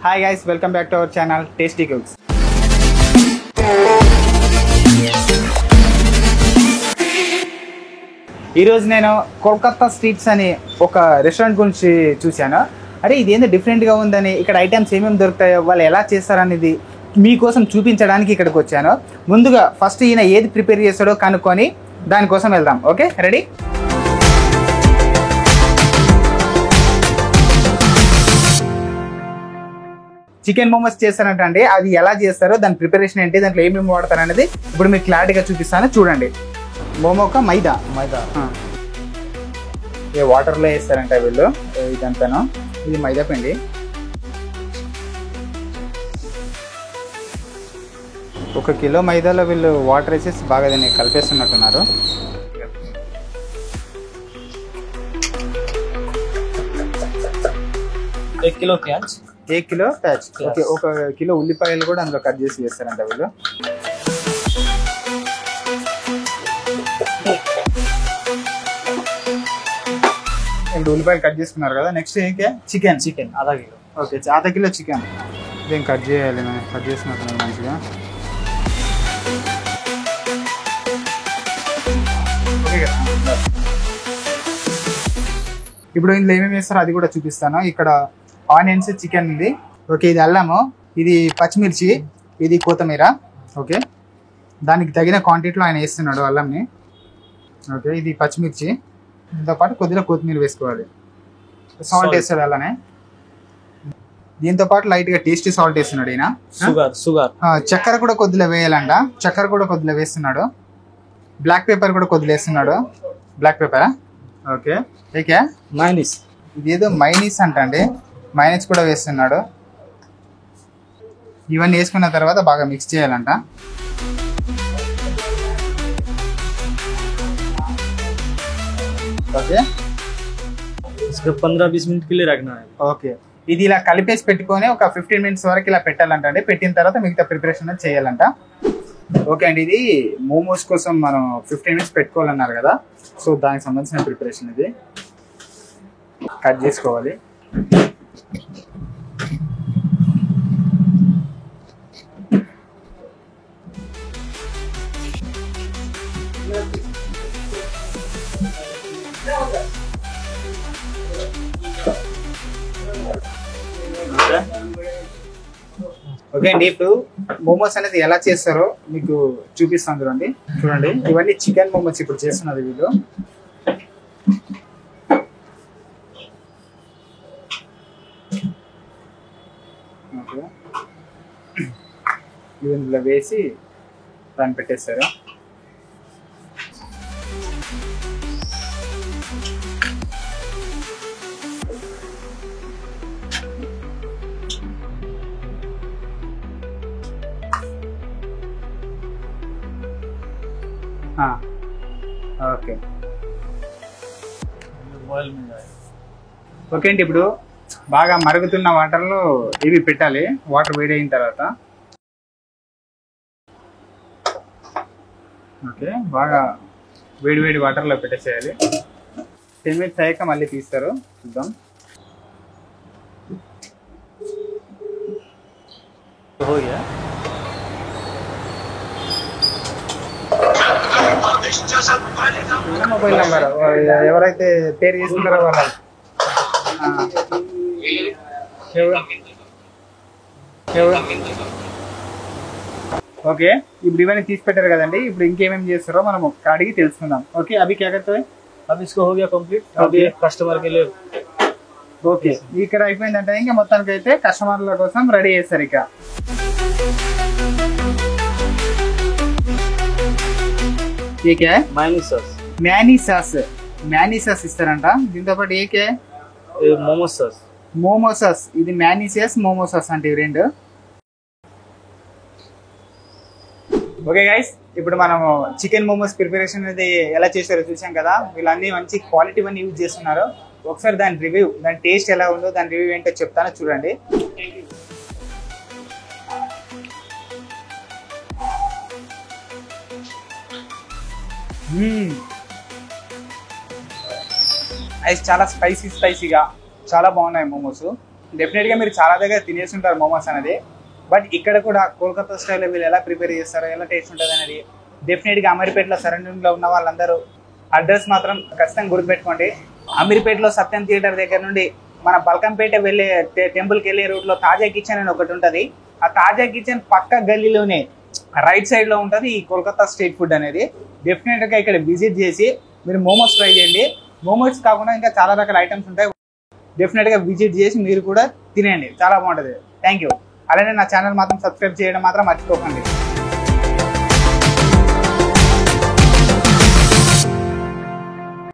Hi guys, welcome back to our channel tasty cooks. ఈరోజు నేను Kolkata streets అని ఒక రెస్టారెంట్ గురించి చూశాను. అరే ఇదేందో డిఫరెంట్గా ఉందని, ఇక్కడ ఐటమ్స్ ఏమేమి దొరుకుతాయో, వాళ్ళు ఎలా చేస్తారనేది మీకోసం చూపించడానికి ఇక్కడికి వచ్చాను. ముందుగా ఫస్ట్ ఈయన ఏది ప్రిపేర్ చేస్తాడో కనుక్కొని దానికోసం వెళ్దాం. Okay, ready? చికెన్ మోమోస్ చేస్తారంటే అది ఎలా చేస్తారో, దాని ప్రిపరేషన్ ఏంటి, దాంట్లో ఏమేమి వాడతారు అనేది ఇప్పుడు మీకు క్లారిటీగా చూపిస్తాను. చూడండి. మోమోక మైదా వాటర్లో వేస్తారంట వీళ్ళు. ఇదంతాను ఇది మైదా పిండి. ఒక కిలో మైదాలో వీళ్ళు వాటర్ వేసేసి బాగా దీన్ని కలిపేస్తున్నట్టున్నారు. एक किलो प्याज. ఓకే, ఒక కిలో ఉల్లిపాయలు కూడా అందులో కట్ చేసి వేస్తారంట వీళ్ళు. ఇప్పుడు ఉల్లిపాయలు కట్ చేసుకున్నారు కదా. నెక్స్ట్ ఏంటి? చికెన్ ఆधा కిలో. ఓకే, ఆधा కిలో చికెన్ దీన్ని కట్ చేయాలి. కట్ చేసినట్టున్నారు మంచిగా. ఓకే కదా. ఇప్పుడు ఇందులో ఏమేమి వేస్తారో అది కూడా చూపిస్తాను. ఇక్కడ ఆనియన్స్, చికెన్ ఉంది. ఓకే, ఇది అల్లము, ఇది పచ్చిమిర్చి, ఇది కొత్తిమీర. ఓకే, దానికి తగిన క్వాంటిటీలో ఆయన వేస్తున్నాడు అల్లంని. ఓకే, ఇది పచ్చిమిర్చి, దీంతో పాటు కొద్దిగా కొత్తిమీర వేసుకోవాలి. సాల్ట్ వేస్తాడు అలానే. దీంతో పాటు లైట్గా టేస్టీ సాల్ట్ వేస్తున్నాడు ఈయన. షుగర్ చక్కెర కూడా కొద్దిగా వేయాలంట. చక్కెర కూడా కొద్దిగా వేస్తున్నాడు. బ్లాక్ పేపర్ కూడా కొద్దిగా వేస్తున్నాడు. Black pepper. Okay, okay. Mayonnaise, ఇదేదో మైనీస్ అంట అండి. మైనస్ కూడా వేస్తున్నాడు. ఇవన్నీ వేసుకున్న తర్వాత బాగా మిక్స్ చేయాలంట. ఓకే, 15-20 मिनट के लिए रखना है. ఓకే, ఇది ఇలా కలిపేసి పెట్టుకొని ఒక 15 minutes వరకు ఇలా పెట్టాలంట అండి. పెట్టిన తర్వాత మిగతా ప్రిపరేషన్ చేయాలంట. ఓకే అండి, ఇది మోమోస్ కోసం మనం 15 minutes పెట్టుకోవాలన్నారు కదా. సో దానికి సంబంధించిన ప్రిపరేషన్ ఇది. కట్ చేసుకోవాలి. ఓకే అండి, ఇప్పుడు మోమోస్ అనేది ఎలా చేస్తారో మీకు చూపిస్తాను. చూడండి చూడండి, ఇవన్నీ చికెన్ మోమోస్ ఇప్పుడు చేస్తున్నది వీళ్ళు. ఓకే, ఇందులో వేసి దాన్ని పెట్టేస్తారు. ఓకే ఓకే అండి, ఇప్పుడు బాగా మరుగుతున్న వాటర్లో ఇవి పెట్టాలి. వాటర్ వేడి అయిన తర్వాత ఓకే, బాగా వేడి వాటర్లో పెట్టేసేయాలి. 10 minutes అయ్యాక మళ్ళీ తీస్తారు. చూద్దాం. మొబైల్ నెంబర్ ఎవరైతే పేరు చేసుకుంటారో వాళ్ళ. ఓకే, ఇప్పుడు ఇవన్నీ తీసి పెట్టారు కదండి. ఇప్పుడు ఇంకేమేమి చేస్తారో మనం అడిగి తెలుసుకుందాం. ఓకే, అవి క్యా కర్తే హై? अब इसको हो गया कंप्लीट. अब ये कस्टमर के लिए. ఓకే, ఇక్కడ అయిపోయిందంటే ఇంకా మొత్తానికి అయితే కస్టమర్ల కోసం రెడీ చేస్తారు. ఇక మ్యానీ సాస్ ఇస్తారంట. దీంతో పాటు ఏకే మోమోసాస్. ఇది మ్యానీసాస్, మోమోసాస్ అంటే ఇవి రెండు. ఓకే గైస్, ఇప్పుడు మనము చికెన్ మోమోస్ ప్రిపరేషన్ అనేది ఎలా చేశారో చూసాం కదా. వీళ్ళన్నీ మంచి క్వాలిటీ వన్ యూజ్ చేస్తున్నారు. ఒకసారి దాని రివ్యూ, దాని టేస్ట్ ఎలా ఉందో దాని రివ్యూ ఏంటో చెప్తాను. చూడండి. చాలా స్పైసీగా చాలా బాగున్నాయి మోమోస్. డెఫినెట్గా మీరు చాలా దగ్గర తినేసి ఉంటారు మోమోస్ అనేది. బట్ ఇక్కడ కూడా కోల్కతా స్టైల్లో వీళ్ళు ఎలా ప్రిపేర్ చేస్తారో, ఎలా టేస్ట్ ఉంటుంది అనేది డెఫినెట్గా అమీర్పేటలో సరౌండింగ్లో ఉన్న వాళ్ళందరూ అడ్రస్ మాత్రం ఖచ్చితంగా గుర్తుపెట్టుకోండి. అమీర్పేటలో సత్యం థియేటర్ దగ్గర నుండి మన బల్కంపేట వెళ్ళే టెంపుల్కి వెళ్ళే రూట్లో తాజా కిచెన్ అని ఒకటి ఉంటుంది. ఆ తాజా కిచెన్ పక్క గల్లీలోనే రైట్ సైడ్లో ఉంటుంది ఈ కోల్కతా స్ట్రీట్ ఫుడ్ అనేది. డెఫినెట్గా ఇక్కడ విజిట్ చేసి మీరు మోమోస్ ట్రై చేయండి. మోమోస్ కాకుండా ఇంకా చాలా రకాల ఐటమ్స్ ఉంటాయి. డెఫినెట్గా విజిట్ చేసి మీరు కూడా తినేయండి, చాలా బాగుంటుంది. Thank you. అలానే నా ఛానల్ మాత్రం సబ్స్క్రైబ్ చేయడం మాత్రం మర్చిపోకండి.